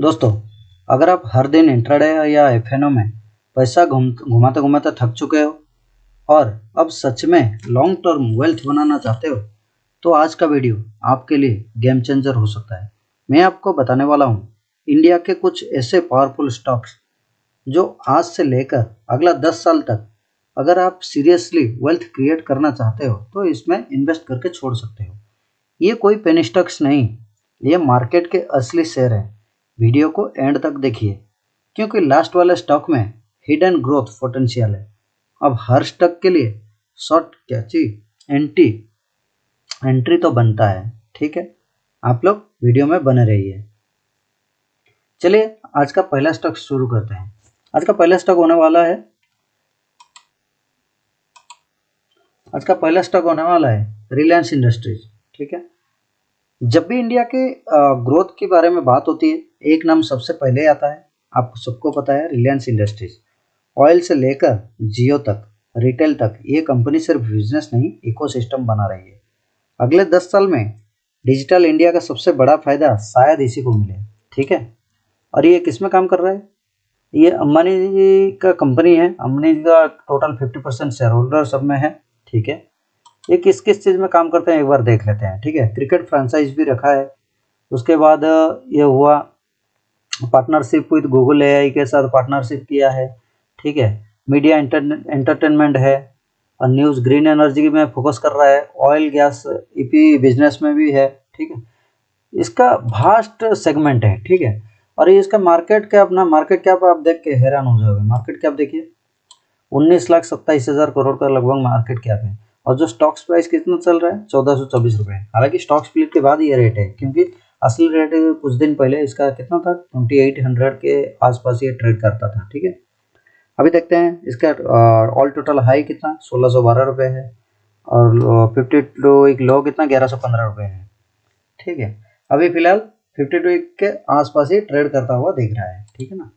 दोस्तों, अगर आप हर दिन इंट्राडे या एफएनओ में पैसा घुमाते घुमाते थक चुके हो और अब सच में लॉन्ग टर्म वेल्थ बनाना चाहते हो, तो आज का वीडियो आपके लिए गेम चेंजर हो सकता है। मैं आपको बताने वाला हूँ इंडिया के कुछ ऐसे पावरफुल स्टॉक्स जो आज से लेकर अगला 10 साल तक अगर आप सीरियसली वेल्थ क्रिएट करना चाहते हो तो इसमें इन्वेस्ट करके छोड़ सकते हो। ये कोई पेनी स्टॉक्स नहीं, ये मार्केट के असली शेयर है। वीडियो को एंड तक देखिए क्योंकि लास्ट वाले स्टॉक में हिडन ग्रोथ पोटेंशियल है। अब हर स्टॉक के लिए शॉर्ट कैची एंट्री तो बनता है, ठीक है। आप लोग वीडियो में बने रहिए। चलिए आज का पहला स्टॉक शुरू करते हैं। आज का पहला स्टॉक होने वाला है रिलायंस इंडस्ट्रीज, ठीक है। जब भी इंडिया के ग्रोथ के बारे में बात होती है, एक नाम सबसे पहले आता है। आपको सबको पता है रिलायंस इंडस्ट्रीज। ऑयल से लेकर जियो तक, रिटेल तक, ये कंपनी सिर्फ बिजनेस नहीं इकोसिस्टम बना रही है। अगले 10 साल में डिजिटल इंडिया का सबसे बड़ा फायदा शायद इसी को मिले, ठीक है। और ये किस में काम कर रहा है? ये अंबानी जी का कंपनी है। अंबानी जी का टोटल 50% शेयर होल्डर सब में है, ठीक है। ये किस किस चीज़ में काम करते हैं एक बार देख लेते हैं, ठीक है। क्रिकेट फ्रेंचाइज भी रखा है। उसके बाद ये हुआ पार्टनरशिप विद गूगल एआई के साथ पार्टनरशिप किया है, ठीक है। मीडिया एंटरटेनमेंट है और न्यूज़ ग्रीन एनर्जी में फोकस कर रहा है। ऑयल गैस ईपी बिजनेस में भी है, ठीक है। इसका भास्ट सेगमेंट है, ठीक है। और ये इसका मार्केट कैप आप देख के हैरान हो जाओगे। मार्केट कैप देखिए 19,27,000 करोड़ का लगभग मार्केट कैप है। और जो स्टॉक्स प्राइस कितना चल रहा है 1424 रुपये। हालांकि स्टॉक स्प्लिट के बाद ये रेट है, क्योंकि असली रेट कुछ दिन पहले इसका कितना था 2800 के आसपास ये ट्रेड करता था, ठीक है। अभी देखते हैं इसका ऑल टोटल हाई कितना 1612 रुपये है और 52 वीक लो कितना 1115 रुपये है, ठीक है। अभी फिलहाल 52 वीक के आसपास ही ट्रेड करता हुआ दिख रहा है, ठीक है ना।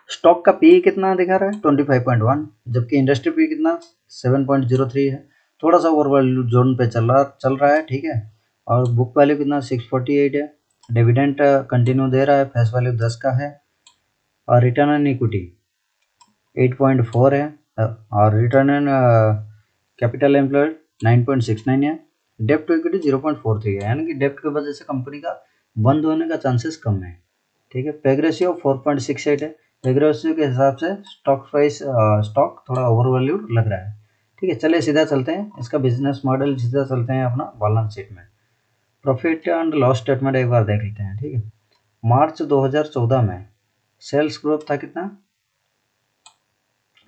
स्टॉक का पी कितना दिखा रहा है 25.1, जबकि इंडस्ट्री पी कितना 7.03 है। थोड़ा सा ओवरवैल्यू जोन पे चल रहा है, ठीक है। और बुक वैल्यू कितना 648 है। डिविडेंड कंटिन्यू दे रहा है, फेस वैल्यू 10 का है। और रिटर्न ऑन इक्विटी 8.4 है और रिटर्न ऑन कैपिटल एम्प्लॉयड 9.69 है। डेप्ट टू इक्विटी 0.43 है, यानी कि डेप्ट की वजह से कंपनी का बंद होने का चांसेस कम है, ठीक है। पेग रेशियो 4.68 है। पेग रेशियो के हिसाब से स्टॉक थोड़ा ओवरवैल्यूड लग रहा है, ठीक है। चलिए सीधा चलते हैं इसका बिजनेस मॉडल, सीधा चलते हैं अपना बैलेंस शीट में। प्रॉफिट एंड लॉस स्टेटमेंट एक बार देख लेते हैं, ठीक है। मार्च 2014 में सेल्स ग्रोथ था कितना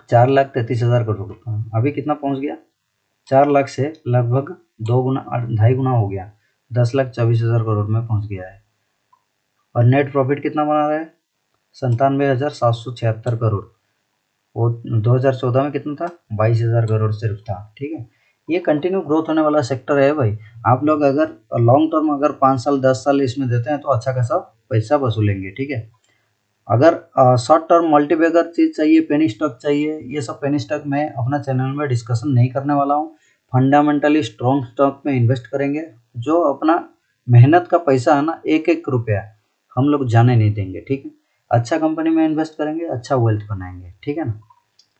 4,33,000 करोड़ का। अभी कितना पहुंच गया 4 लाख से लगभग 2.5 गुना हो गया, 10,24,000 करोड़ में पहुंच गया है। और नेट प्रॉफिट कितना बना रहा है 97,776 करोड़। वो 2014 में कितना था 22,000 करोड़ सिर्फ था, ठीक है। ये कंटिन्यू ग्रोथ होने वाला सेक्टर है भाई। आप लोग अगर लॉन्ग टर्म अगर 5 साल 10 साल इसमें देते हैं तो अच्छा खासा पैसा वसूलेंगे, ठीक है। अगर शॉर्ट टर्म मल्टीबैगर चीज़ चाहिए, पेनी स्टॉक चाहिए, ये सब पेनी स्टॉक मैं अपना चैनल में डिस्कशन नहीं करने वाला हूँ। फंडामेंटली स्ट्रॉन्ग स्टॉक में इन्वेस्ट करेंगे, जो अपना मेहनत का पैसा है ना, एक एक रुपया हम लोग जाने नहीं देंगे, ठीक है। अच्छा कंपनी में इन्वेस्ट करेंगे, अच्छा वेल्थ बनाएंगे, ठीक है ना।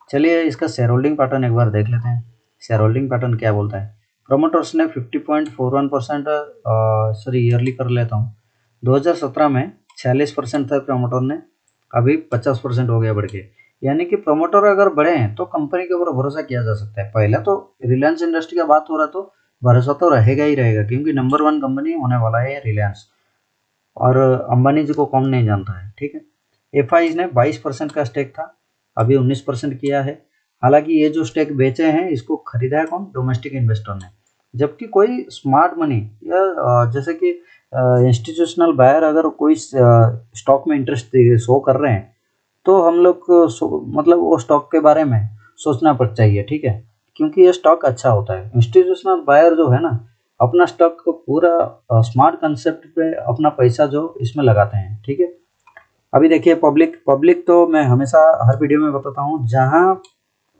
चलिए इसका शेयर होल्डिंग पैटर्न एक बार देख लेते हैं। शेयर होल्डिंग पैटर्न क्या बोलता है। प्रोमोटर्स ने 50.41% ईयरली कर लेता हूँ। 2017 में 46% था प्रमोटर ने, अभी 50% हो गया बढ़ के। यानी कि प्रमोटर अगर बढ़े हैं तो कंपनी के ऊपर भरोसा किया जा सकता है। पहला तो रिलायंस इंडस्ट्री का बात हो रहा तो भरोसा तो रहेगा ही रहेगा, क्योंकि नंबर 1 कंपनी होने वाला है रिलायंस और अंबानी जी को कौन नहीं जानता है, ठीक है। एफआईज ने 22% का स्टेक था, अभी 19% किया है। हालांकि ये जो स्टेक बेचे हैं इसको खरीदा है कौन, डोमेस्टिक इन्वेस्टर ने। जबकि कोई स्मार्ट मनी या जैसे कि इंस्टीट्यूशनल बायर अगर कोई स्टॉक में इंटरेस्ट शो कर रहे हैं तो हम लोग को मतलब वो स्टॉक के बारे में सोचना पड़ चाहिए, ठीक है। क्योंकि ये स्टॉक अच्छा होता है। इंस्टीट्यूशनल बायर जो है ना, अपना स्टॉक को पूरा स्मार्ट कंसेप्ट पे अपना पैसा जो इसमें लगाते हैं, ठीक है। अभी देखिए पब्लिक तो मैं हमेशा हर वीडियो में बताता हूँ, जहाँ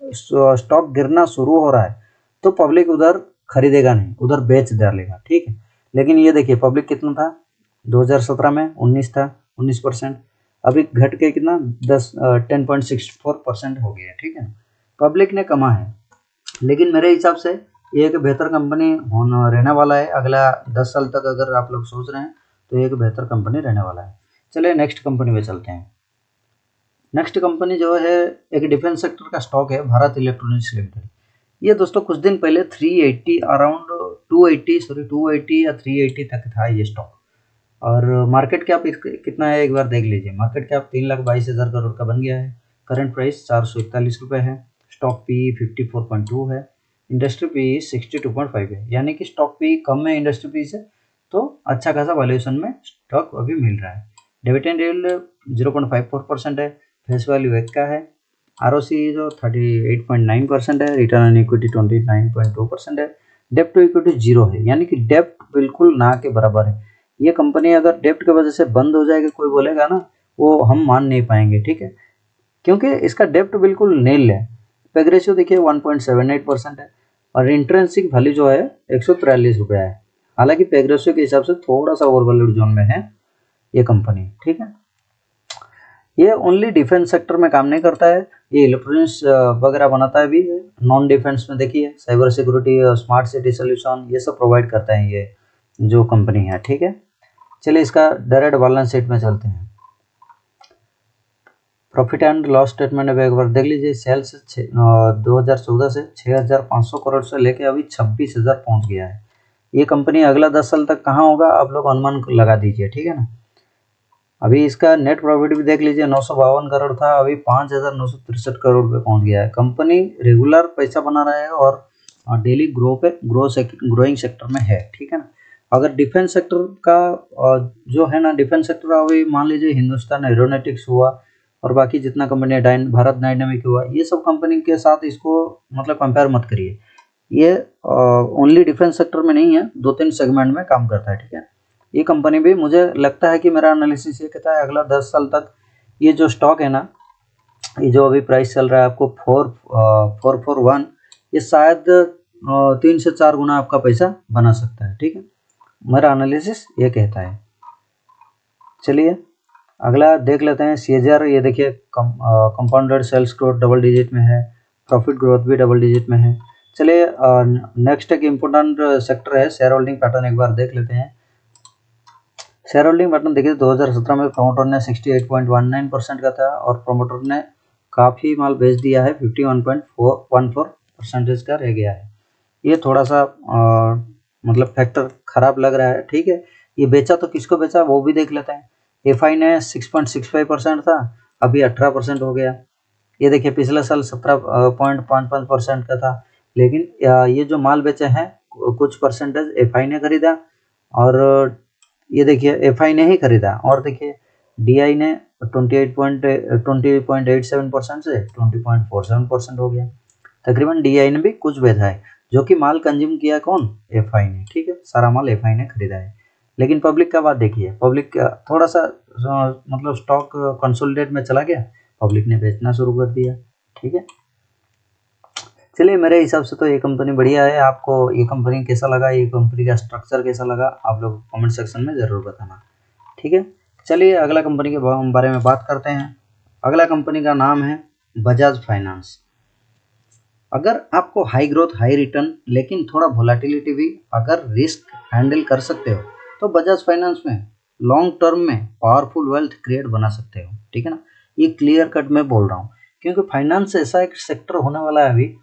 स्टॉक गिरना शुरू हो रहा है तो पब्लिक उधर खरीदेगा नहीं, उधर बेच डालेगा, ठीक है। लेकिन ये देखिए पब्लिक कितना था 2017 में 19 था, 19%, अभी घट के कितना 10.64% हो गया, ठीक है। पब्लिक ने कमा है, लेकिन मेरे हिसाब से ये एक बेहतर कंपनी होना रहने वाला है। अगला 10 साल तक अगर आप लोग सोच रहे हैं तो ये एक बेहतर कंपनी रहने वाला है। चलिए नेक्स्ट कंपनी में चलते हैं। नेक्स्ट कंपनी जो है एक डिफेंस सेक्टर का स्टॉक है, भारत इलेक्ट्रॉनिक्स लिमिटेड। ये दोस्तों कुछ दिन पहले 380 अराउंड 280 या 380 तक था ये स्टॉक, और मार्केट कैप कितना है एक बार देख लीजिए। मार्केट कैप 3,22,000 करोड़ का बन गया है। करंट प्राइस 441 रुपये है। स्टॉक पी 54.2 है। इंडस्ट्री पी 62.5 है, यानी कि स्टॉक पी कम है इंडस्ट्री पी से, तो अच्छा खासा वैल्यूएशन में स्टॉक अभी मिल रहा है। डिविडेंड यील्ड 0.54% है। फेस वैल्यू 1 का है। आरओसी जो 38.9% है। रिटर्न ऑन इक्विटी 29.2% है। डेप्ट टू इक्विटी 0 है, यानी कि डेप्ट बिल्कुल ना के बराबर है। ये कंपनी अगर डेप्ट की वजह से बंद हो जाएगी, कोई बोलेगा ना, वो हम मान नहीं पाएंगे, ठीक है, क्योंकि इसका डेप्ट बिल्कुल नील है। पेग रेशियो देखिए 1.78% है, और इंट्रिंसिक वैल्यू जो है 143 रुपया है। हालांकि पेग रेशियो के हिसाब से थोड़ा सा ओवरवैल्यूड जोन में है ये कंपनी, ठीक है। ये ओनली डिफेंस सेक्टर में काम नहीं करता है, ये इलेक्ट्रॉनिक्स वगैरह बनाता है भी। नॉन डिफेंस में देखिए cyber security, smart city solution, ये सब प्रोवाइड करता है ये जो कंपनी है, ठीक है। चलिए इसका डायरेक्ट बैलेंस शीट में चलते हैं। प्रॉफिट एंड लॉस स्टेटमेंट में एक बार देख लीजिए। सेल्स 2014 से 6,500 करोड़ से लेके अभी 26,000 पहुंच गया है। ये कंपनी अगला 10 साल तक कहाँ होगा आप लोग अनुमान लगा दीजिए, ठीक है ना। अभी इसका नेट प्रॉफिट भी देख लीजिए, 952 करोड़ था, अभी 5,963 करोड़ पे पहुंच गया है। कंपनी रेगुलर पैसा बना रहा है और डेली ग्रोइंग सेक्टर में है, ठीक है ना। अगर डिफेंस सेक्टर का जो है ना, डिफेंस सेक्टर अभी मान लीजिए हिंदुस्तान एरोनॉटिक्स हुआ, और बाकी जितना कंपनी भारत डायनामिक हुआ, ये सब कंपनी के साथ इसको मतलब कंपेयर मत करिए। ये ओनली डिफेंस सेक्टर में नहीं है, 2-3 सेगमेंट में काम करता है, ठीक है। ये कंपनी भी मुझे लगता है कि मेरा एनालिसिस ये कहता है अगला 10 साल तक ये जो स्टॉक है ना, ये जो अभी प्राइस चल रहा है आपको 441, ये शायद 3 से 4 गुना आपका पैसा बना सकता है, ठीक है। मेरा एनालिसिस ये कहता है। चलिए अगला देख लेते हैं CAGR। ये देखिए compounded sales growth double digit में है, प्रॉफिट ग्रोथ भी डबल डिजिट में है। चलिए नेक्स्ट एक इम्पोर्टेंट सेक्टर है शेयर होल्डिंग पैटर्न, एक बार देख लेते हैं। शेयर होल्डिंग पैटर्न देखिए 2017 में प्रमोटर ने 68.19% का था, और प्रमोटर ने काफ़ी माल बेच दिया है, 51.14% का रह गया है। ये थोड़ा सा मतलब फैक्टर खराब लग रहा है, ठीक है। ये बेचा तो किसको बेचा वो भी देख लेते हैं। FI ने 6.65% था, अभी 18% हो गया। ये देखिए पिछले साल 17.55% का था, लेकिन ये जो माल बेचे हैं कुछ परसेंटेज FI ने खरीदा, और ये देखिए FI ने ही खरीदा, और देखिए DI ने 20.87% से 20.47% हो गया। तकरीबन DI ने भी कुछ बेचा है, जो कि माल कंज्यूम किया कौन, FI ने, ठीक है। सारा माल FI ने खरीदा है। लेकिन पब्लिक का बात देखिए, पब्लिक थोड़ा सा मतलब स्टॉक कंसोलिडेट में चला गया, पब्लिक ने बेचना शुरू कर दिया, ठीक है। चलिए मेरे हिसाब से तो ये कंपनी बढ़िया है। आपको ये कंपनी कैसा लगा, ये कंपनी का स्ट्रक्चर कैसा लगा, आप लोग कमेंट सेक्शन में ज़रूर बताना, ठीक है। चलिए अगला कंपनी के बारे में बात करते हैं। अगला कंपनी का नाम है बजाज फाइनेंस। अगर आपको हाई ग्रोथ हाई रिटर्न लेकिन थोड़ा वोलेटिलिटी भी अगर रिस्क हैंडल कर सकते हो, तो बजाज फाइनेंस में लॉन्ग टर्म में पावरफुल वेल्थ क्रिएट बना सकते हो, ठीक है ना। ये क्लियर कट में बोल रहा हूँ, क्योंकि फाइनेंस ऐसा एक सेक्टर होने वाला है अभी,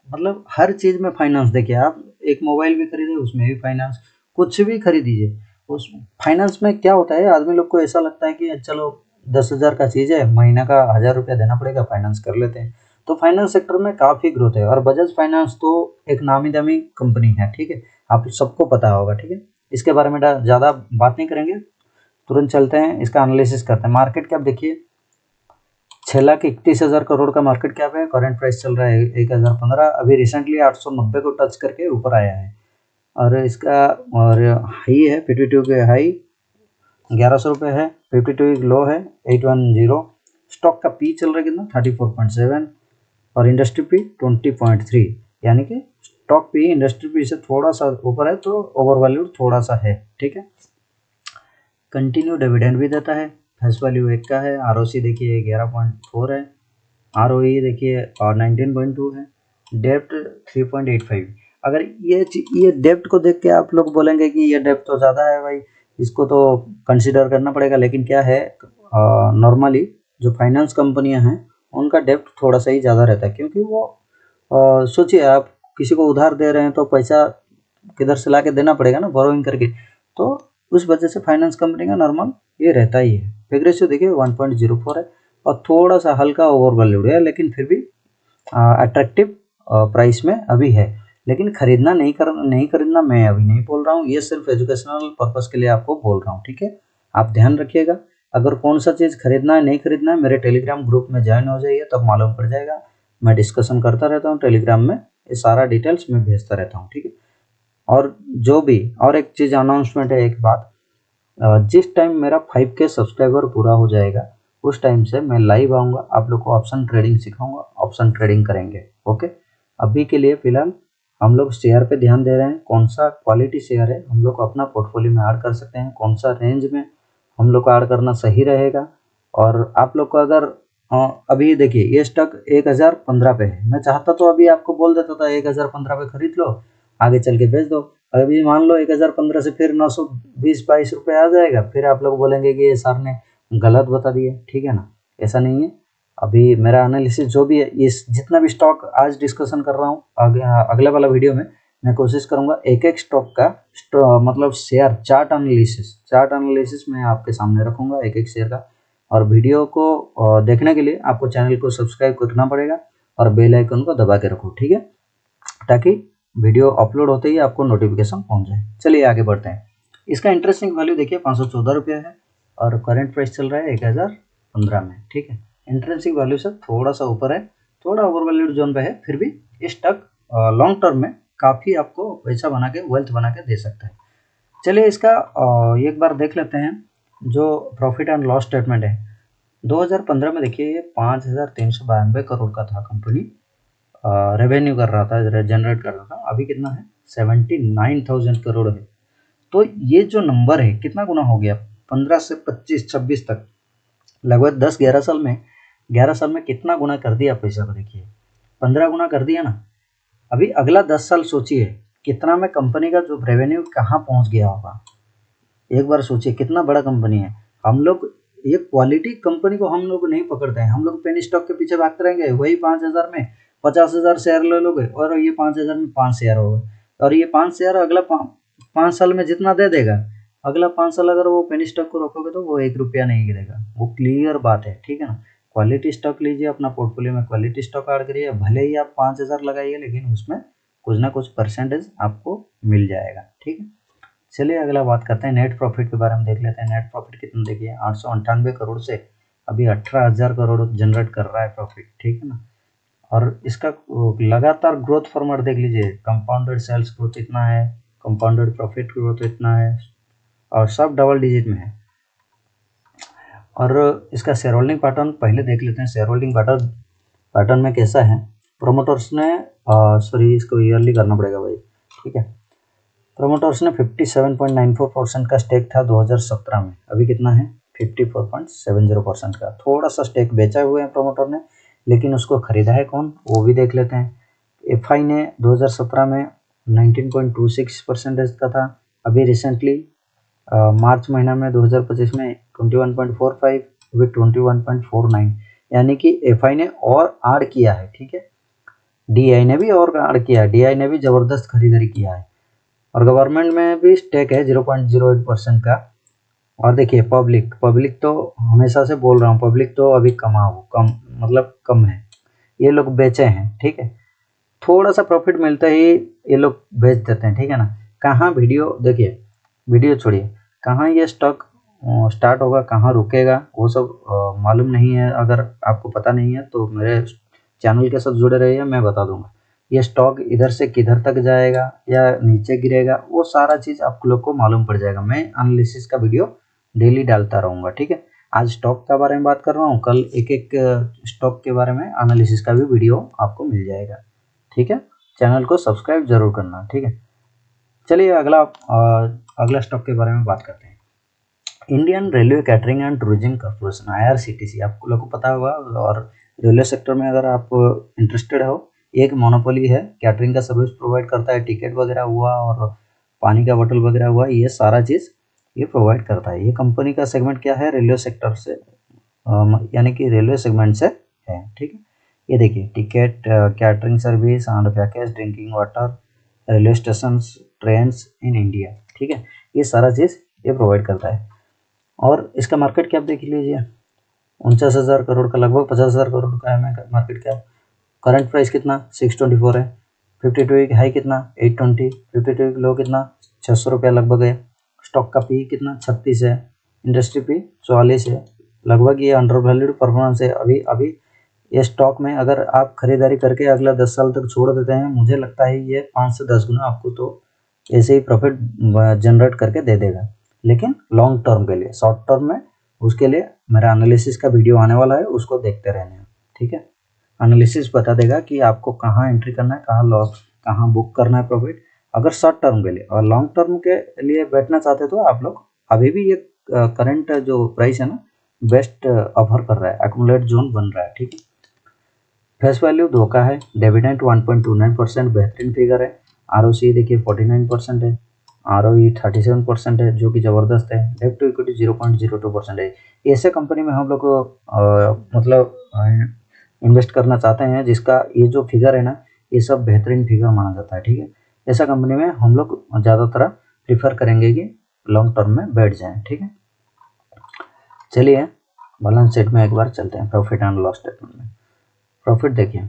मतलब हर चीज़ में फाइनेंस। देखिए आप एक मोबाइल भी खरीदे उसमें भी फाइनेंस, कुछ भी खरीदीजिए उस फाइनेंस में क्या होता है, आदमी लोग को ऐसा लगता है कि चलो 10,000 का चीज़ है, महीना का 1,000 रुपया देना पड़ेगा, फाइनेंस कर लेते हैं। तो फाइनेंस सेक्टर में काफ़ी ग्रोथ है, और बजाज फाइनेंस तो एक नामी दामी कंपनी है, ठीक है, आप सबको पता होगा, ठीक है। इसके बारे में ज़्यादा बात नहीं करेंगे, तुरंत चलते हैं इसका एनालिसिस करते हैं। मार्केट कैप देखिए 6,31,000 करोड़ का मार्केट कैप है। करंट प्राइस चल रहा है 1,015, अभी रिसेंटली 890 को टच करके ऊपर आया है, और इसका और हाई है 52 के हाई 1,100 रुपये है, 52 लो है 810। स्टॉक का पी चल रहा है कितना 34.7, और इंडस्ट्री पी 20.3, यानी कि स्टॉक पी इंडस्ट्री पी से थोड़ा सा ऊपर है, तो ओवर वैल्यूड थोड़ा सा है, ठीक है। कंटिन्यू डिविडेंड भी देता है, फेस वैल्यू 1 का है, आरओसी देखिए 11.4 है, आरओई देखिए और 19.2 है, डेप्ट 3.85। अगर ये डेप्ट को देख के आप लोग बोलेंगे कि ये डेप्ट तो ज़्यादा है भाई, इसको तो कंसिडर करना पड़ेगा, लेकिन क्या है नॉर्मली जो फाइनेंस कंपनियां हैं उनका डेप्ट थोड़ा सा ही ज़्यादा रहता है, क्योंकि वो सोचिए आप किसी को उधार दे रहे हैं तो पैसा किधर से ला के देना पड़ेगा ना, बोरोइंग करके, तो उस वजह से फाइनेंस कंपनी का नॉर्मल ये रहता ही है। पिग रेशियो देखिए 1.04 है और थोड़ा सा हल्का ओवर वैल्यूड है, लेकिन फिर भी अट्रैक्टिव प्राइस में अभी है। लेकिन नहीं खरीदना मैं अभी नहीं बोल रहा हूँ, ये सिर्फ एजुकेशनल पर्पस के लिए आपको बोल रहा हूँ, ठीक है। आप ध्यान रखिएगा, अगर कौन सा चीज़ खरीदना है नहीं खरीदना है, मेरे टेलीग्राम ग्रुप में ज्वाइन हो जाइए, तब मालूम पड़ जाएगा। मैं डिस्कशन करता रहता हूँ टेलीग्राम में, ये सारा डिटेल्स मैं भेजता रहता हूँ, ठीक है। और जो भी और एक चीज़ अनाउंसमेंट है, एक बात, जिस टाइम मेरा 5K सब्सक्राइबर पूरा हो जाएगा उस टाइम से मैं लाइव आऊँगा, आप लोग को ऑप्शन ट्रेडिंग सिखाऊंगा, ऑप्शन ट्रेडिंग करेंगे, ओके। अभी के लिए फ़िलहाल हम लोग शेयर पे ध्यान दे रहे हैं, कौन सा क्वालिटी शेयर है हम लोग को अपना पोर्टफोलियो में ऐड कर सकते हैं, कौन सा रेंज में हम लोग को ऐड करना सही रहेगा। और आप लोग को अगर अभी देखिए ये स्टॉक 1015 पे है, मैं चाहता तो अभी आपको बोल देता था 1015 पे खरीद लो, आगे चल के बेच दो। अभी मान लो 1015 से फिर 920-22 रुपये आ जाएगा, फिर आप लोग बोलेंगे कि ये सर ने गलत बता दिया, ठीक है ना। ऐसा नहीं है, अभी मेरा एनालिसिस जो भी है, इस जितना भी स्टॉक आज डिस्कशन कर रहा हूँ, अगले वाला वीडियो में मैं कोशिश करूँगा एक एक स्टॉक का मतलब शेयर चार्ट एनालिसिस मैं आपके सामने रखूँगा, एक एक शेयर का। और वीडियो को देखने के लिए आपको चैनल को सब्सक्राइब करना पड़ेगा और बेल आइकन को दबा के रखो, ठीक है, ताकि वीडियो अपलोड होते ही आपको नोटिफिकेशन पहुंच जाए। चलिए आगे बढ़ते हैं। इसका इंटरेस्टिंग वैल्यू देखिए 514 रुपये है और करंट प्राइस चल रहा है 1015 में, ठीक है। इंटरेस्टिंग वैल्यू से थोड़ा सा ऊपर है, थोड़ा ओवर वैल्यूड जोन पे है, फिर भी इस तक लॉन्ग टर्म में काफ़ी आपको पैसा बना के वेल्थ बना के दे सकता है। चलिए इसका एक बार देख लेते हैं जो प्रॉफिट एंड लॉस स्टेटमेंट है। 2015 में देखिए ये 5392 करोड़ का था, कंपनी रेवेन्यू कर रहा था, जनरेट कर रहा था। अभी कितना है, 79,000 करोड़ है। तो ये जो नंबर है कितना गुना हो गया, 15 से 25-26 तक, लगभग 11 साल में कितना गुना कर दिया पैसा को, देखिए 15 गुना कर दिया ना। अभी अगला 10 साल सोचिए कितना में कंपनी का जो रेवेन्यू कहाँ पहुँच गया होगा, एक बार सोचिए कितना बड़ा कंपनी है। हम लोग ये क्वालिटी कंपनी को हम लोग नहीं पकड़ते हैं, हम लोग पेनी स्टॉक के पीछे भागते रहेंगे, वही 5,000 में 50,000 शेयर ले लोगे और ये 5,000 में 5 शेयर होगा, और ये 5 शेयर अगला 5 साल में जितना दे देगा, अगला 5 साल अगर वो पेनी स्टॉक को रखोगे तो वो 1 रुपया नहीं गिरेगा, वो क्लियर बात है, ठीक है ना। क्वालिटी स्टॉक लीजिए, अपना पोर्टफोलियो में क्वालिटी स्टॉक ऐड करिए, भले ही आप 5,000 लगाइए, लेकिन उसमें कुछ ना कुछ परसेंटेज आपको मिल जाएगा, ठीक है। चलिए अगला बात करते हैं, नेट प्रॉफिट के बारे में देख लेते हैं। नेट प्रॉफिट कितना देखिए 898 करोड़ से अभी 18,000 करोड़ जनरेट कर रहा है प्रॉफिट, ठीक है ना। और इसका लगातार ग्रोथ फॉर्मेट देख लीजिए, कंपाउंडेड सेल्स ग्रोथ इतना है, कंपाउंडेड प्रॉफिट ग्रोथ इतना है, और सब डबल डिजिट में है। और इसका शेयर होल्डिंग पैटर्न पहले देख लेते हैं, शेयर होल्डिंग पैटर्न में कैसा है। प्रोमोटर्स ने सॉरी इसको ईयरली करना पड़ेगा भाई, ठीक है। प्रोमोटर्स ने 57.94% का स्टेक था 2017 में, अभी कितना है 54.70% का। थोड़ा सा स्टेक बेचा हुए हैं प्रोमोटर ने, लेकिन उसको खरीदा है कौन वो भी देख लेते हैं। एफआई ने 2017 में 19.26% का था, अभी रिसेंटली मार्च महीना में 2025 में 21.45, अभी 21.49, यानी कि एफआई ने और ऐड किया है, ठीक है। डीआई ने भी और ऐड किया है, डीआई ने भी ज़बरदस्त खरीदारी किया है। और गवर्नमेंट में भी स्टेक है 0.08% का। और देखिए पब्लिक तो हमेशा से बोल रहा हूँ, पब्लिक तो अभी कम है, ये लोग बेचे हैं, ठीक है। थोड़ा सा प्रॉफिट मिलता ही ये लोग बेच देते हैं, ठीक है ना। कहाँ वीडियो देखिए, वीडियो छोड़िए, कहाँ ये स्टॉक स्टार्ट होगा, कहाँ रुकेगा, वो सब मालूम नहीं है। अगर आपको पता नहीं है तो मेरे चैनल के साथ जुड़े रहिए, मैं बता दूंगा ये स्टॉक इधर से किधर तक जाएगा या नीचे गिरेगा, वो सारा चीज़ आप लोग को मालूम पड़ जाएगा। मैं एनालिसिस का वीडियो डेली डालता रहूँगा, ठीक है। आज स्टॉक के बारे में बात कर रहा हूँ, कल एक एक स्टॉक के बारे में एनालिसिस का भी वीडियो आपको मिल जाएगा, ठीक है। चैनल को सब्सक्राइब जरूर करना, ठीक है। चलिए अगला स्टॉक के बारे में बात करते हैं। Indian railway catering and tourism corporation IRCTC, आपको लोगों को पता होगा। और रेलवे सेक्टर में अगर आप इंटरेस्टेड हो, एक मोनोपोली है, कैटरिंग का सर्विस प्रोवाइड करता है, टिकट वगैरह हुआ और पानी का बोतल वगैरह हुआ, ये सारा चीज़ ये प्रोवाइड करता है। ये कंपनी का सेगमेंट क्या है, रेलवे सेक्टर से यानी कि रेलवे सेगमेंट से है, ठीक है। ये देखिए, ticket, catering service and package, drinking water, railway station, train in India, ठीक है। ये सारा चीज़ ये प्रोवाइड करता है। और इसका मार्केट कैप देख लीजिए, 49,000 करोड़ का, लगभग 50,000 करोड़ का है मार्केट कैप। करंट प्राइस कितना, 624 है। 52 की हाई कितना, 820। 52 की लो कितना, 600 रुपया लगभग है। स्टॉक का पी कितना, 36 है। इंडस्ट्री पी 44 है। लगभग ये अंडर वैल्यूड परफॉर्मेंस है। अभी अभी ये स्टॉक में अगर आप खरीदारी करके अगला 10 साल तक छोड़ देते हैं, मुझे लगता है ये 5 से 10 गुना आपको तो ऐसे ही प्रॉफिट जनरेट करके दे देगा। लेकिन लॉन्ग टर्म के लिए, शॉर्ट टर्म में उसके लिए मेरा एनालिसिस का वीडियो आने वाला है, उसको देखते रहने हैं, ठीक है। एनालिसिस बता देगा कि आपको कहाँ एंट्री करना है, कहाँ लॉस, कहाँ बुक करना है प्रॉफिट, अगर शॉर्ट टर्म के लिए। और लॉन्ग टर्म के लिए बैठना चाहते तो आप लोग अभी भी ये करंट जो प्राइस है ना, बेस्ट ऑफर कर रहा है, एक्यूमुलेट जोन बन रहा है, ठीक है। फेस वैल्यू 2 का है। डिविडेंड 1.29%, बेहतरीन फिगर है। ROC देखिए 49% है। ROE 37% है, जो कि ज़बरदस्त है। डेट टू इक्विटी 0.02% है। ऐसे कंपनी में हम लोग को मतलब इन्वेस्ट करना चाहते हैं जिसका ये जो फिगर है ना, ये सब बेहतरीन फिगर माना जाता है, ठीक है। ऐसा कंपनी में हम लोग ज़्यादातर प्रीफर करेंगे कि लॉन्ग टर्म में बैठ जाएं, ठीक है। चलिए बैलेंस शीट में एक बार चलते हैं, प्रॉफिट एंड लॉस स्टेटमेंट में। प्रॉफिट देखिए,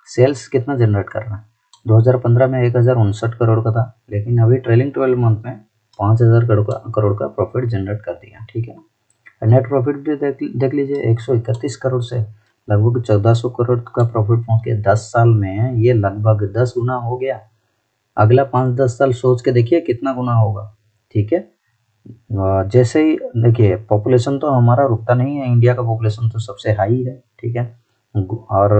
सेल्स कितना जनरेट कर रहा है। 2015 में 1059 करोड़ का था, लेकिन अभी ट्रेलिंग 12 मंथ में 5,000 करोड़ का प्रॉफिट जनरेट कर दिया, ठीक है। नेट प्रॉफिट भी देख लीजिए, 131 करोड़ से लगभग 1400 करोड़ का प्रॉफिट पहुंच के 10 साल में ये लगभग 10 गुना हो गया। अगला 5-10 साल सोच के देखिए कितना गुना होगा, ठीक है। जैसे ही देखिए, पॉपुलेशन तो हमारा रुकता नहीं है, इंडिया का पॉपुलेशन तो सबसे हाई है, ठीक है। और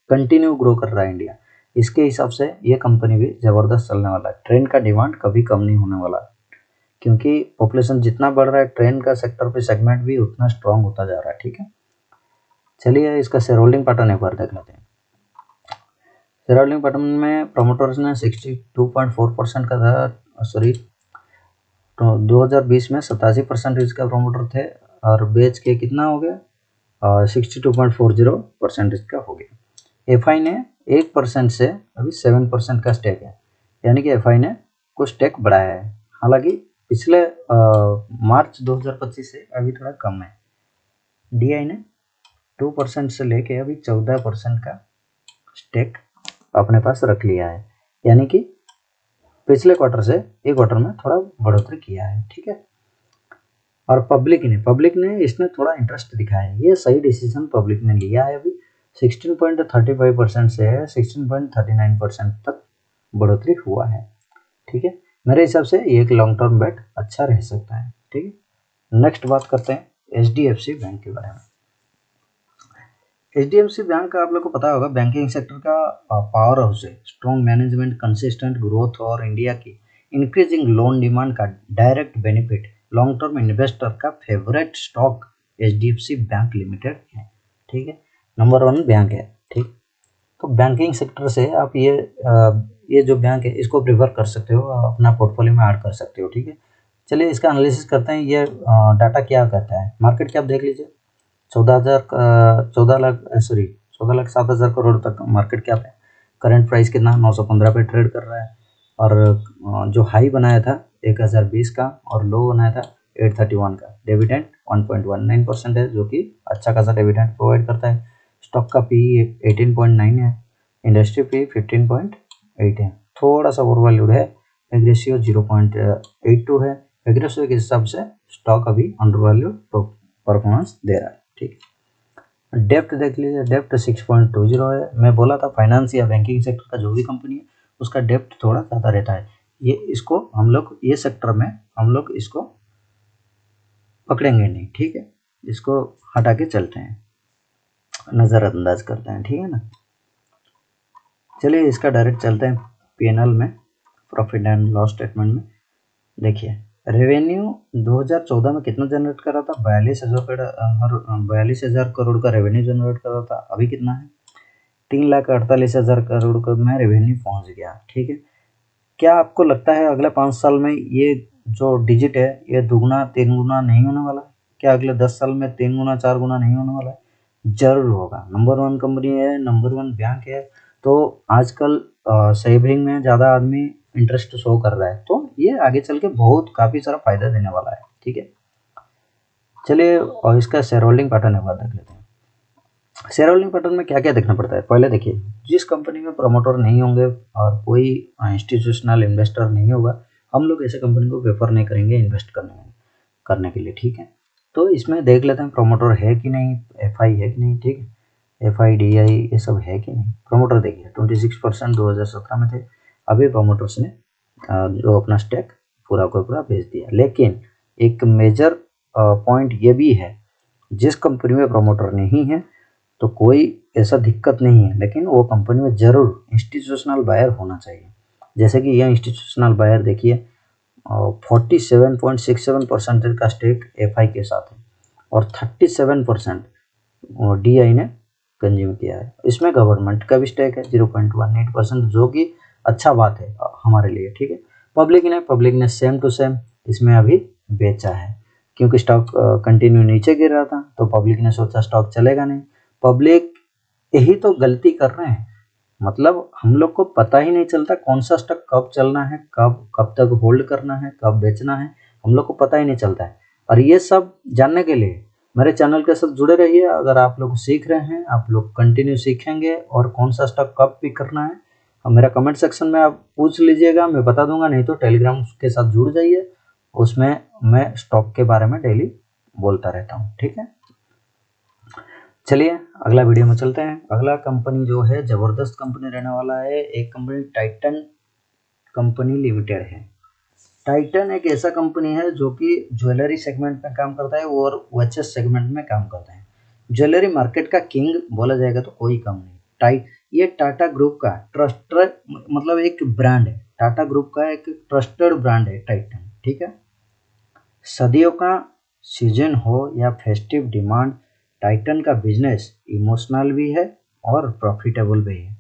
कंटिन्यू ग्रो कर रहा है इंडिया। इसके हिसाब से ये कंपनी भी ज़बरदस्त चलने वाला है। ट्रेन का डिमांड कभी कम नहीं होने वाला, क्योंकि पॉपुलेशन जितना बढ़ रहा है, ट्रेन का सेक्टर पे सेगमेंट भी उतना स्ट्रांग होता जा रहा है, ठीक है। चलिए इसका शेयर होल्डिंग पैटर्न एक बार देख लेते हैं। शेयर होल्डिंग पैटर्न में प्रमोटर्स ने 62.4% का था, सॉरी, तो 2020 में 87% इसका प्रमोटर थे, और बेच के कितना हो गया, 62.40% इसका हो गया। FI ने 1% से अभी 7% का स्टेक है, यानी कि FI ने कुछ स्टेक बढ़ाया है। हालांकि पिछले मार्च 2025 से अभी थोड़ा कम है। DI ने 2% से लेके अभी 14% का स्टेक अपने पास रख लिया है, यानी कि पिछले क्वार्टर से एक क्वार्टर में थोड़ा बढ़ोतरी किया है, ठीक है। और पब्लिक ने इसमें थोड़ा इंटरेस्ट दिखाया है। ये सही डिसीजन पब्लिक ने लिया है। अभी 16.35% से 16.39% तक बढ़ोतरी हुआ है, ठीक है। मेरे हिसाब से ये एक लॉन्ग टर्म बेट अच्छा रह सकता है, ठीक है। नेक्स्ट बात करते हैं HDFC बैंक के बारे में। HDFC बैंक आप लोग को पता होगा, बैंकिंग सेक्टर का पावर हाउस है। स्ट्रॉन्ग मैनेजमेंट, कंसिस्टेंट ग्रोथ और इंडिया की इंक्रीजिंग लोन डिमांड का direct benefit long term investor का favourite stock HDFC bank limited है, ठीक है। नंबर 1 बैंक है, ठीक। तो बैंकिंग सेक्टर से आप ये जो बैंक है इसको प्रेफर कर सकते हो, अपना पोर्टफोलियो में ऐड कर सकते हो, ठीक है। चलिए इसका एनालिसिस करते हैं। ये डाटा क्या कहता है, मार्केट कैप देख लीजिए, 14 लाख 7,000 करोड़ तक मार्केट कैप है। करंट प्राइस कितना, 915 पे ट्रेड कर रहा है। और जो हाई बनाया था 1020 का और लो बनाया था 831 का। डिविडेंड 1.19% है, जो कि अच्छा खासा डिविडेंड प्रोवाइड करता है। स्टॉक का पी 18.9 है। इंडस्ट्री पी 15.8 है, थोड़ा सा ओवर वैल्यूड है। एग्रेसिव 0.82 है। एग्रेसिव के हिसाब से स्टॉक अभी अंडर वैल्यूड परफॉर्मेंस दे रहा है, ठीक। डेप्ट देख लीजिए, डेप्ट 6.20 है। मैं बोला था फाइनेंस या बैंकिंग सेक्टर का जो भी कंपनी है उसका डेप्ट थोड़ा ज़्यादा रहता है। ये इसको हम लोग ये सेक्टर में हम लोग इसको पकड़ेंगे नहीं, ठीक है। इसको हटा के चलते हैं, नज़रअंदाज करते हैं, ठीक है ना। चलिए इसका डायरेक्ट चलते हैं PNL में, प्रॉफिट एंड लॉस स्टेटमेंट में। देखिए रेवेन्यू 2014 में कितना जनरेट कर रहा था? 42,000 करोड़ का रेवेन्यू जनरेट कर रहा था। अभी कितना है? 3,48,000 करोड़ का में रेवेन्यू पहुंच गया। ठीक है, क्या आपको लगता है अगले 5 साल में ये जो डिजिट है ये दुगुना 3 गुना नहीं होने वाला? क्या अगले 10 साल में 3 गुना 4 गुना नहीं होने वाला है? जरूर होगा। नंबर 1 कंपनी है, नंबर 1 बैंक है, तो आजकल सेविंग में ज़्यादा आदमी इंटरेस्ट शो कर रहा है, तो ये आगे चल के बहुत काफ़ी सारा फायदा देने वाला है। ठीक है, चलिए और इसका शेयर होल्डिंग पैटर्न एक बार देख लेते हैं। शेयर होल्डिंग पैटर्न में क्या क्या देखना पड़ता है? पहले देखिए, जिस कंपनी में प्रमोटर नहीं होंगे और कोई इंस्टीट्यूशनल इन्वेस्टर नहीं होगा, हम लोग ऐसे कंपनी को प्रेफर नहीं करेंगे इन्वेस्ट करने के लिए। ठीक है, तो इसमें देख लेते हैं प्रमोटर है कि नहीं, एफआई है कि नहीं। ठीक है, एफआई डीआई ये सब है कि नहीं। प्रमोटर देखिए 26% 2017 में थे, अभी प्रमोटर्स ने जो अपना स्टेक पूरा का पूरा बेच दिया। लेकिन एक मेजर पॉइंट ये भी है, जिस कंपनी में प्रमोटर नहीं है तो कोई ऐसा दिक्कत नहीं है, लेकिन वो कंपनी में जरूर इंस्टीट्यूशनल बायर होना चाहिए। जैसे कि यह इंस्टीट्यूशनल बायर देखिए 47.67% का स्टेक एफआई के साथ है और 37% डीआई ने कंज्यूम किया है। इसमें गवर्नमेंट का भी स्टेक है 0.18%, जो कि अच्छा बात है हमारे लिए। ठीक है, पब्लिक ने सेम टू सेम इसमें अभी बेचा है, क्योंकि स्टॉक कंटिन्यू नीचे गिर रहा था, तो पब्लिक ने सोचा स्टॉक चलेगा नहीं। पब्लिक यही तो गलती कर रहे हैं, मतलब हम लोग को पता ही नहीं चलता कौन सा स्टॉक कब चलना है, कब तक होल्ड करना है, कब बेचना है, हम लोग को पता ही नहीं चलता है। और ये सब जानने के लिए मेरे चैनल के साथ जुड़े रहिए। अगर आप लोग सीख रहे हैं, आप लोग कंटिन्यू सीखेंगे और कौन सा स्टॉक कब पिक करना है, मेरा कमेंट सेक्शन में आप पूछ लीजिएगा, मैं बता दूंगा। नहीं तो टेलीग्राम के साथ जुड़ जाइए, उसमें मैं स्टॉक के बारे में डेली बोलता रहता हूँ। ठीक है, चलिए अगला वीडियो में चलते हैं। अगला कंपनी जो है ज़बरदस्त कंपनी रहने वाला है। एक कंपनी टाइटन कंपनी लिमिटेड है। टाइटन एक ऐसा कंपनी है जो कि ज्वेलरी सेगमेंट में काम करता है और वॉचेस सेगमेंट में काम करता है। ज्वेलरी मार्केट का किंग बोला जाएगा तो कोई कम नहीं। ये टाटा ग्रुप का ट्रस्टेड, मतलब एक ब्रांड है, टाटा ग्रुप का एक ट्रस्टेड ब्रांड है टाइटन। ठीक है, सदियों का सीजन हो या फेस्टिव डिमांड, टाइटन का बिजनेस इमोशनल भी है और प्रॉफिटेबल भी है।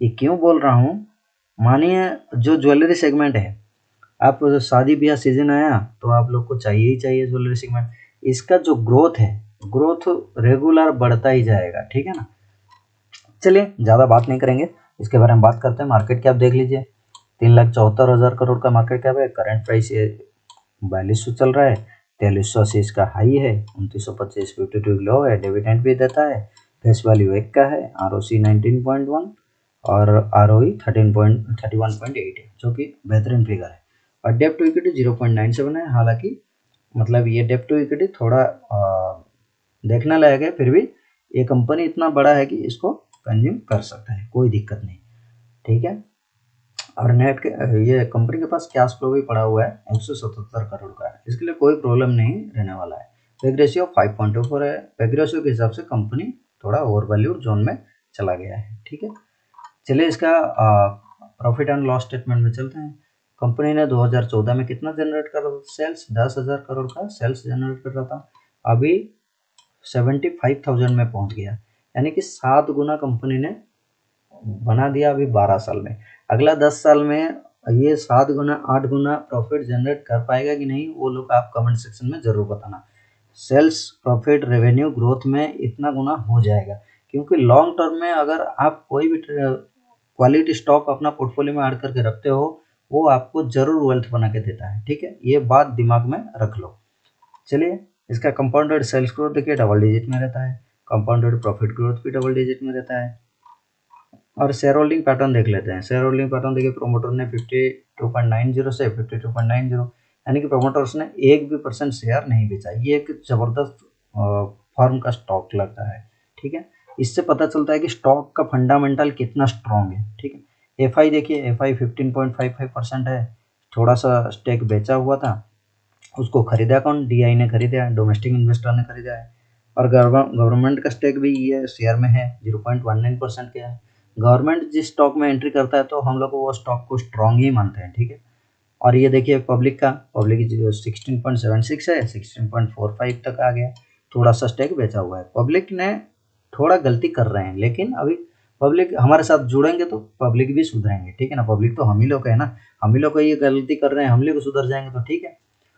ये क्यों बोल रहा हूँ? मानिए जो ज्वेलरी सेगमेंट है, आप शादी ब्याह सीजन आया तो आप लोग को चाहिए ही चाहिए ज्वेलरी सेगमेंट। इसका जो ग्रोथ है, ग्रोथ रेगुलर बढ़ता ही जाएगा। ठीक है ना, चलिए ज़्यादा बात नहीं करेंगे, इसके बारे में बात करते हैं। मार्केट कैप देख लीजिए, 3,74,000 करोड़ का मार्केट कैप है। करंट प्राइस ये 4200 चल रहा है, 4380 इसका हाई है, 2925 52 लो है। डिविडेंड भी देता है, फेस वैल्यू 1 का है, ROC 19.1 और ROE 31.8 है, जो कि बेहतरीन फिगर है। और डेप्ट टू इक्विटी 0.97 है। हालांकि मतलब ये डेप्ट टू इक्विटी थोड़ा देखने लायक है, फिर भी ये कंपनी इतना बड़ा है कि इसको कंज्यूम कर सकता है, कोई दिक्कत नहीं। ठीक है, और नेट के ये कंपनी के पास कैश फ्लो भी पड़ा हुआ है 177 करोड़ का है, इसके लिए कोई प्रॉब्लम नहीं रहने वाला है। पेग रेशियो 5.24 है। पेग रेशियो के हिसाब से कंपनी थोड़ा ओवर वैल्यूड जोन में चला गया है। ठीक है, चलिए इसका प्रॉफिट एंड लॉस स्टेटमेंट में चलते हैं। कंपनी ने 2014 में कितना जनरेट कर रहा था? सेल्स 10,000 करोड़ का सेल्स जनरेट कर रहा था, अभी 75,000 में पहुंच गया, यानी कि 7 गुना कंपनी ने बना दिया अभी 12 साल में। अगला 10 साल में ये 7 गुना 8 गुना प्रॉफिट जनरेट कर पाएगा कि नहीं, वो लोग आप कमेंट सेक्शन में ज़रूर बताना। सेल्स प्रॉफिट रेवेन्यू ग्रोथ में इतना गुना हो जाएगा, क्योंकि लॉन्ग टर्म में अगर आप कोई भी क्वालिटी स्टॉक अपना पोर्टफोलियो में ऐड करके रखते हो, वो आपको जरूर वेल्थ बना के देता है। ठीक है, ये बात दिमाग में रख लो। चलिए इसका कंपाउंडेड सेल्स ग्रोथ देखिए डबल डिजिट में रहता है, कंपाउंडेड प्रॉफिट ग्रोथ भी डबल डिजिट में रहता है। और शेयर होल्डिंग पैटर्न देख लेते हैं। शेयर होल्डिंग पैटर्न देखिए, प्रोमोटर ने 52.90 से 52.90, यानी कि प्रोमोटर्स ने 1% भी शेयर नहीं बेचा। ये एक जबरदस्त फर्म का स्टॉक लगता है। ठीक है, इससे पता चलता है कि स्टॉक का फंडामेंटल कितना स्ट्रॉन्ग है। ठीक है, एफआई देखिए, एफआई 15.55% है, थोड़ा सा स्टेक बेचा हुआ था, उसको खरीदा कौन? डीआई ने खरीदा, डोमेस्टिक इन्वेस्टर ने खरीदा है। और गवर्नमेंट का स्टेक भी ये शेयर में है, 0.19% का है। गवर्नमेंट जिस स्टॉक में एंट्री करता है तो हम लोग वो स्टॉक को स्ट्रॉन्ग ही मानते हैं। ठीक है, और ये देखिए पब्लिक का, पब्लिक जो 16.76 है 16.45 तक आ गया, थोड़ा सा स्टेक बेचा हुआ है। पब्लिक ने थोड़ा गलती कर रहे हैं, लेकिन अभी पब्लिक हमारे साथ जुड़ेंगे तो पब्लिक भी सुधरेंगे, ठीक है ना। पब्लिक तो हम ही लोग है ना, हम ही लोग को ये गलती कर रहे हैं, हम लोग सुधर जाएंगे तो ठीक है।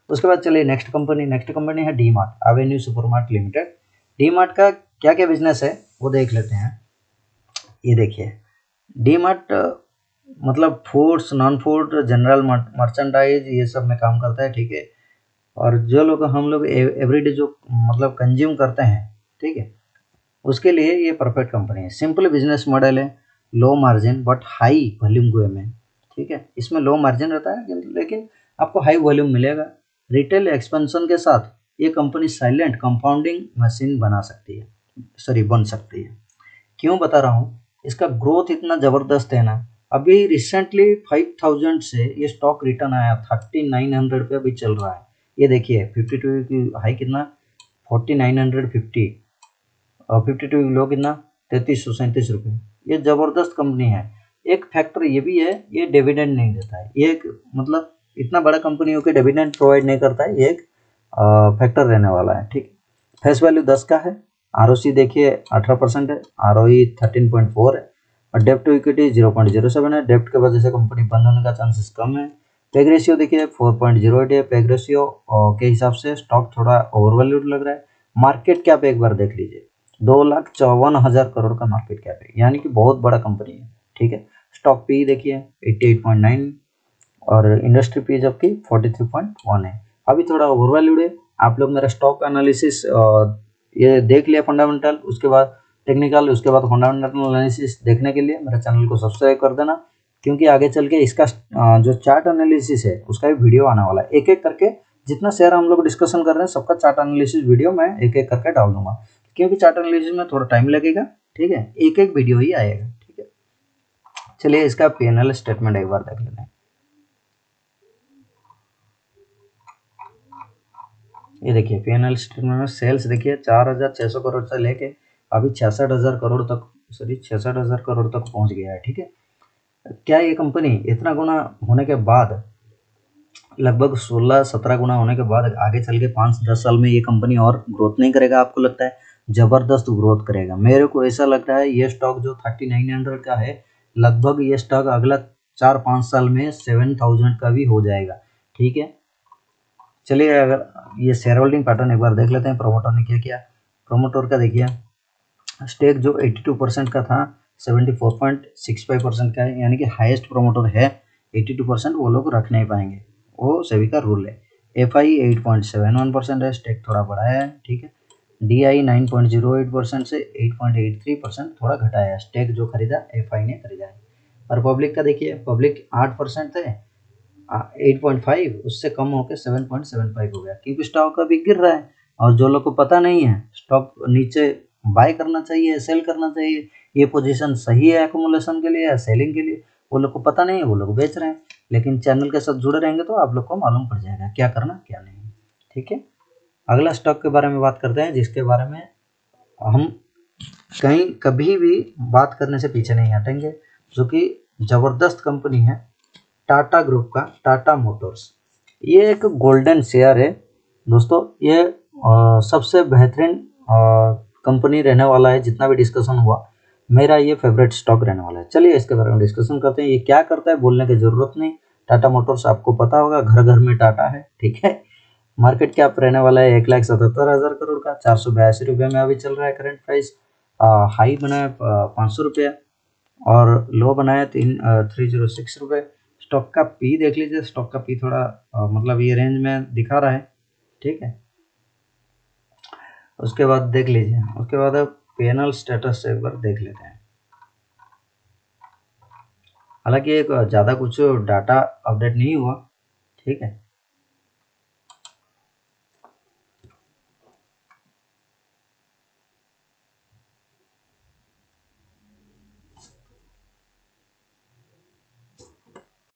उसके बाद चलिए नेक्स्ट कंपनी है D mart, Avenue supermart limited. D mart का क्या क्या बिजनेस है वो देख लेते हैं। ये देखिए डी मार्ट मतलब foods, non food, general merchandise ये सब में काम करता है, ठीक है। और जो लोग हम लोग एवरीडे जो मतलब कंज्यूम करते हैं, ठीक है, उसके लिए ये परफेक्ट कंपनी है। सिंपल बिजनेस मॉडल है, low margin but high volume गोए में, ठीक है। इसमें लो मार्जिन रहता है लेकिन आपको हाई वॉल्यूम मिलेगा। रिटेल एक्सपेंशन के साथ ये कंपनी साइलेंट कंपाउंडिंग मशीन बन सकती है। क्यों बता रहा हूँ, इसका ग्रोथ इतना ज़बरदस्त है ना। अभी रिसेंटली 5000 से ये स्टॉक रिटर्न आया, 3900 पे अभी चल रहा है। ये देखिए 52 की हाई कितना, 4950 और 52 लो कितना, 3337 रुपये। ये ज़बरदस्त कंपनी है। एक फैक्टर ये भी है, ये डिविडेंड नहीं देता है। ये एक मतलब इतना बड़ा कंपनी होकर डिविडेंड प्रोवाइड नहीं करता है, ये एक फैक्टर रहने वाला है, ठीक। फेस वैल्यू 10 का है, आरओसी देखिए 18% है, आरओई 13.4 है, और डेप्ट टू इक्विटी 0.07 है। डेप्ट के वजह से कंपनी बंद होने का चांसेस कम है। पेग रेशियो देखिए 4.08 है। पेग रेशियो के हिसाब से स्टॉक थोड़ा ओवरवैल्यूड लग रहा है। मार्केट कैप एक बार देख लीजिए, 2,54,000 करोड़ का मार्केट कैप है, यानी कि बहुत बड़ा कंपनी है, ठीक है। स्टॉक पी देखिए 88.9 और इंडस्ट्री पी जबकि 43.1 है। अभी थोड़ा ओवरवैल्यूड है। आप लोग मेरा स्टॉक एनालिसिस ये देख लिया फंडामेंटल, उसके बाद टेक्निकल, उसके बाद फंडामेंटल एनालिसिस देखने के लिए मेरे चैनल को सब्सक्राइब कर देना, क्योंकि आगे चल के इसका जो चार्ट एनालिसिस है उसका भी वीडियो आने वाला है। एक एक करके जितना शेयर हम लोग डिस्कशन कर रहे हैं सबका चार्ट एनालिसिस वीडियो मैं एक एक करके डाल दूंगा, क्योंकि चार्ट एनालिसिस में थोड़ा टाइम लगेगा, ठीक है। एक एक वीडियो ही आएगा, ठीक है। चलिए इसका पीएनएल स्टेटमेंट एक बार देख लेते हैं। ये देखिए पीएनएल स्टेटमेंट में सेल्स देखिए 4600 करोड़ से लेके अभी 66,000 करोड़ तक, 66,000 करोड़ तक पहुंच गया है, ठीक है। क्या ये कंपनी इतना गुना होने के बाद, लगभग 16-17 गुना होने के बाद आगे चल के 5-10 साल में ये कंपनी और ग्रोथ नहीं करेगा? आपको लगता है जबरदस्त ग्रोथ करेगा? मेरे को ऐसा लग रहा है ये स्टॉक जो 3900 का है, लगभग ये स्टॉक अगला 4-5 साल में 7000 का भी हो जाएगा, ठीक है। चलिए अगर ये शेयर होल्डिंग पैटर्न एक बार देख लेते हैं, प्रमोटर ने क्या किया। प्रमोटर का देखिए स्टेक जो 82% का था 74.65% का है, यानी कि हाईएस्ट प्रमोटर है। 82% वो लोग रख नहीं पाएंगे, वो सेबी का रूल है। एफआई 8.71% है, स्टेक थोड़ा बढ़ाया है, ठीक है। डीआई 9.08% से 8.83% थोड़ा घटाया है, स्टेक जो खरीदा एफआई ने खरीदा है। और पब्लिक का देखिए, पब्लिक 8% थे, 8.5 उससे कम होकर 7.75 हो गया, क्योंकि स्टॉक अभी गिर रहा है। और जो लोग को पता नहीं है स्टॉक नीचे बाय करना चाहिए, सेल करना चाहिए, ये पोजीशन सही है एक्यूमुलेशन के लिए या सेलिंग के लिए, वो लोग को पता नहीं है, वो लोग बेच रहे हैं। लेकिन चैनल के साथ जुड़े रहेंगे तो आप लोग को मालूम पड़ जाएगा क्या करना क्या नहीं, ठीक है। अगला स्टॉक के बारे में बात करते हैं, जिसके बारे में हम कभी भी बात करने से पीछे नहीं हटेंगे, जो कि ज़बरदस्त कंपनी है टाटा ग्रुप का, टाटा मोटर्स। ये एक गोल्डन शेयर है दोस्तों। ये सबसे बेहतरीन कंपनी रहने वाला है, जितना भी डिस्कशन हुआ मेरा ये फेवरेट स्टॉक रहने वाला है। चलिए इसके बारे में डिस्कशन करते हैं। ये क्या करता है बोलने की ज़रूरत नहीं, टाटा मोटर्स आपको पता होगा, घर घर में टाटा है, ठीक है। मार्केट कैप रहने वाला है 1,77,000 करोड़ का, 482 रुपये में अभी चल रहा है करंट प्राइस। हाई बना है 500 रुपये और लो बनाया 306 रुपये। स्टॉक का पी देख लीजिए, स्टॉक का पी थोड़ा मतलब ये रेंज में दिखा रहा है, ठीक है। उसके बाद देख लीजिए, उसके बाद पीएनएल स्टेटस एक बार देख लेते हैं। हालांकि एक ज़्यादा कुछ डाटा अपडेट नहीं हुआ, ठीक है।